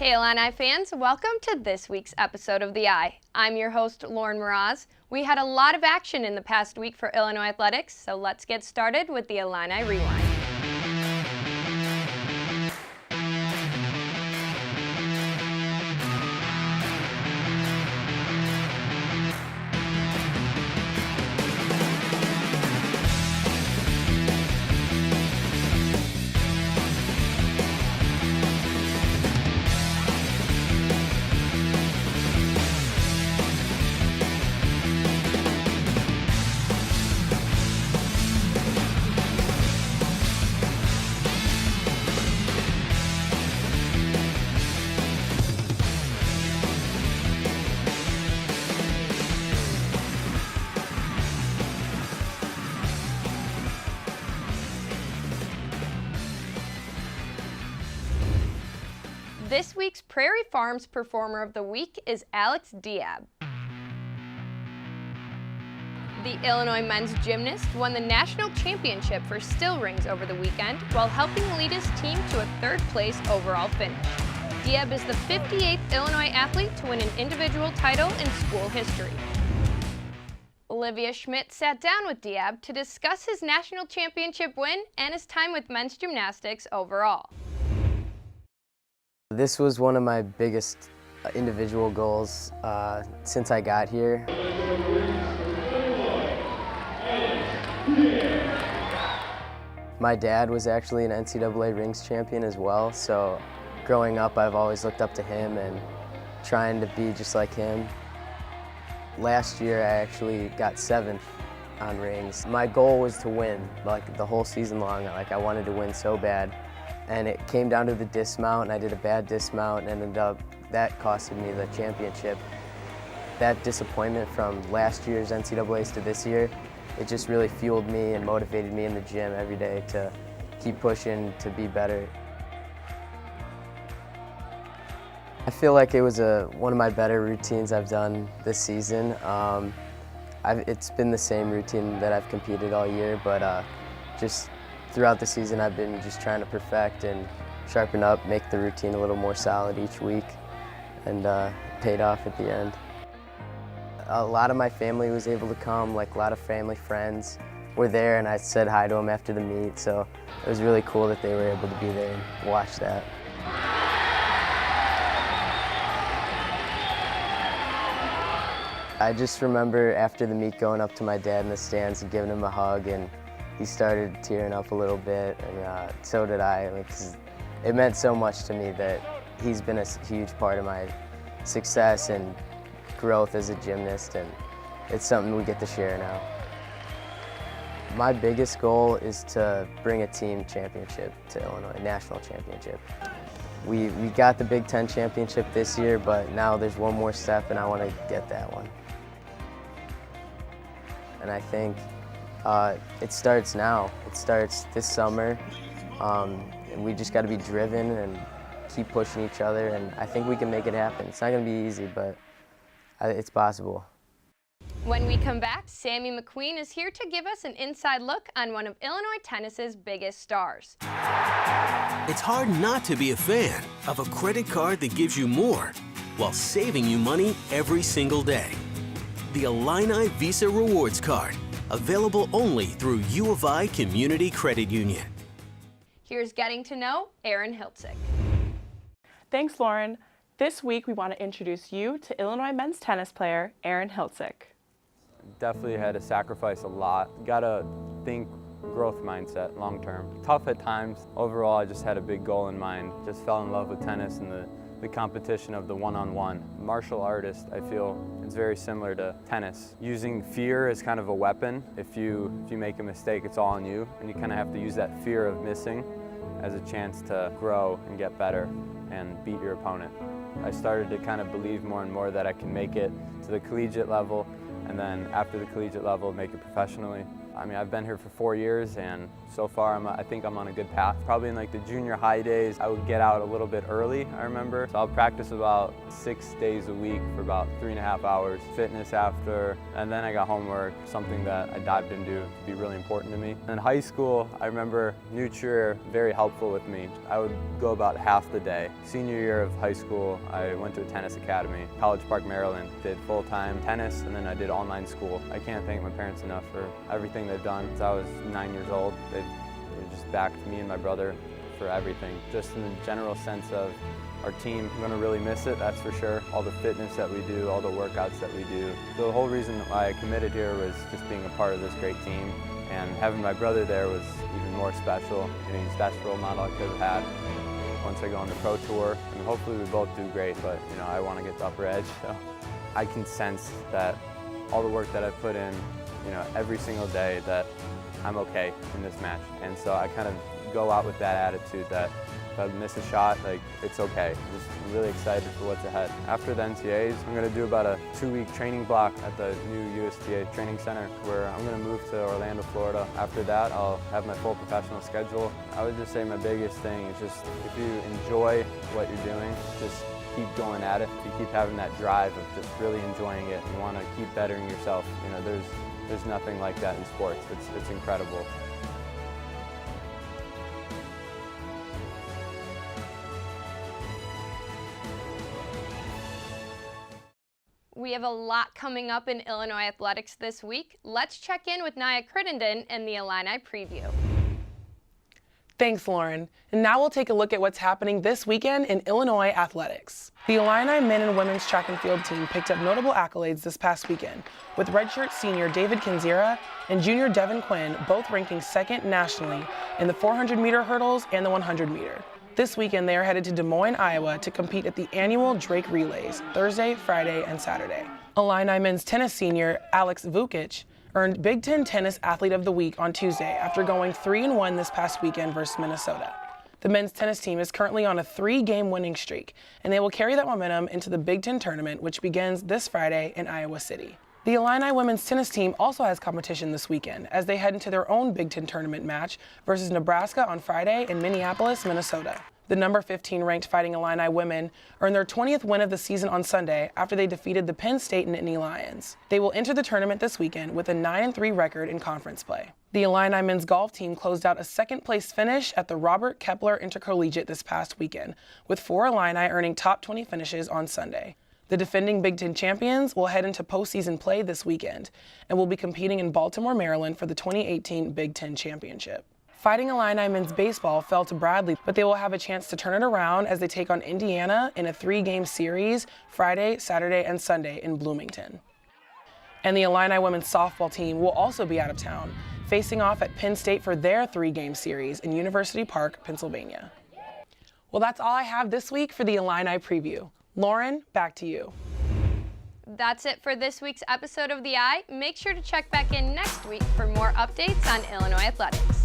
Hey Illini fans, welcome to this week's episode of The Eye. I'm your host, Lauren Mraz. We had a lot of action in the past week for Illinois athletics, so let's get started with the Illini Rewind. This week's Prairie Farms Performer of the Week is Alex Diab. The Illinois men's gymnast won the national championship for still rings over the weekend while helping lead his team to a third-place overall finish. Diab is the 58th Illinois athlete to win an individual title in school history. Olivia Schmidt sat down with Diab to discuss his national championship win and his time with men's gymnastics overall. This was one of my biggest individual goals since I got here. My dad was actually an NCAA rings champion as well, so growing up I've always looked up to him and trying to be just like him. Last year I actually got 7th on rings. My goal was to win, like the whole season long. I wanted to win so bad. And it came down to the dismount, and I did a bad dismount, and ended up, that costed me the championship. That disappointment from last year's NCAAs to this year, it just really fueled me and motivated me in the gym every day to keep pushing to be better. I feel like it was one of my better routines I've done this season. It's been the same routine that I've competed all year, but just throughout the season, I've been just trying to perfect and sharpen up, make the routine a little more solid each week, and paid off at the end. A lot of my family was able to come, like a lot of family friends were there, and I said hi to them after the meet, so it was really cool that they were able to be there and watch that. I just remember after the meet going up to my dad in the stands and giving him a hug, and he started tearing up a little bit, and so did I. Because it meant so much to me that he's been a huge part of my success and growth as a gymnast, and it's something we get to share now. My biggest goal is to bring a team championship to Illinois, national championship. We got the Big Ten championship this year, but now there's one more step, and I want to get that one. And I think it starts now. It starts this summer, and we just got to be driven and keep pushing each other, and I think we can make it happen. It's not going to be easy, but it's possible. When we come back, Sammy McQueen is here to give us an inside look on one of Illinois tennis's biggest stars. It's hard not to be a fan of a credit card that gives you more while saving you money every single day. The Illini Visa Rewards Card, available only through U of I Community Credit Union. Here's getting to know Aaron Hiltzik. Thanks, Lauren. This week we want to introduce you to Illinois men's tennis player Aaron Hiltzik. Definitely had to sacrifice a lot. Gotta think growth mindset long term. Tough at times. Overall, I just had a big goal in mind. Just fell in love with tennis and the competition of the one-on-one. Martial artist, I feel, it's very similar to tennis. Using fear as kind of a weapon. If you make a mistake, it's all on you, and you kind of have to use that fear of missing as a chance to grow and get better and beat your opponent. I started to kind of believe more and more that I can make it to the collegiate level, and then after the collegiate level, make it professionally. I mean, I've been here for 4 years, and so far I think I'm on a good path. Probably in like the junior high days, I would get out a little bit early, I remember. So I'll practice about 6 days a week for about 3.5 hours, fitness after, and then I got homework, something that I dived into to be really important to me. In high school, I remember Nutria, very helpful with me. I would go about half the day. Senior year of high school, I went to a tennis academy, College Park, Maryland, did full-time tennis, and then I did online school. I can't thank my parents enough for everything they've done. Since I was 9 years old, they just backed me and my brother for everything. Just in the general sense of our team, I'm gonna really miss it, that's for sure. All the fitness that we do, all the workouts that we do. The whole reason why I committed here was just being a part of this great team, and having my brother there was even more special. You know, he's the best role model I could have had. Once I go on the pro tour, and hopefully we both do great, but you know, I want to get the upper edge. So I can sense that all the work that I put in, you know, every single day, that I'm okay in this match. And so I kind of go out with that attitude that if I miss a shot, like, it's okay. I'm just really excited for what's ahead. After the NCAAs, I'm gonna do about a 2-week training block at the new USTA training center, where I'm gonna move to Orlando, Florida. After that, I'll have my full professional schedule. I would just say my biggest thing is just, if you enjoy what you're doing, just keep going at it. If you keep having that drive of just really enjoying it and want to keep bettering yourself, you know, there's nothing like that in sports. It's incredible. We have a lot coming up in Illinois athletics this week. Let's check in with Nia Crittenden in the Illini Preview. Thanks, Lauren. And now we'll take a look at what's happening this weekend in Illinois athletics. The Illini men and women's track and field team picked up notable accolades this past weekend, with redshirt senior David Kinzira and junior Devin Quinn both ranking second nationally in the 400-meter hurdles and the 100-meter. This weekend, they are headed to Des Moines, Iowa to compete at the annual Drake Relays, Thursday, Friday, and Saturday. Illini men's tennis senior Alex Vukic earned Big Ten Tennis Athlete of the Week on Tuesday after going 3-1 this past weekend versus Minnesota. The men's tennis team is currently on a 3-game winning streak, and they will carry that momentum into the Big Ten tournament, which begins this Friday in Iowa City. The Illini women's tennis team also has competition this weekend as they head into their own Big Ten tournament match versus Nebraska on Friday in Minneapolis, Minnesota. The number 15 ranked Fighting Illini women earned their 20th win of the season on Sunday after they defeated the Penn State Nittany Lions. They will enter the tournament this weekend with a 9-3 record in conference play. The Illini men's golf team closed out a second-place finish at the Robert Kepler Intercollegiate this past weekend, with 4 Illini earning top 20 finishes on Sunday. The defending Big Ten champions will head into postseason play this weekend and will be competing in Baltimore, Maryland for the 2018 Big Ten Championship. Fighting Illini men's baseball fell to Bradley, but they will have a chance to turn it around as they take on Indiana in a 3-game series Friday, Saturday, and Sunday in Bloomington. And the Illini women's softball team will also be out of town, facing off at Penn State for their 3-game series in University Park, Pennsylvania. Well, that's all I have this week for the Illini Preview. Lauren, back to you. That's it for this week's episode of The Eye. Make sure to check back in next week for more updates on Illinois athletics.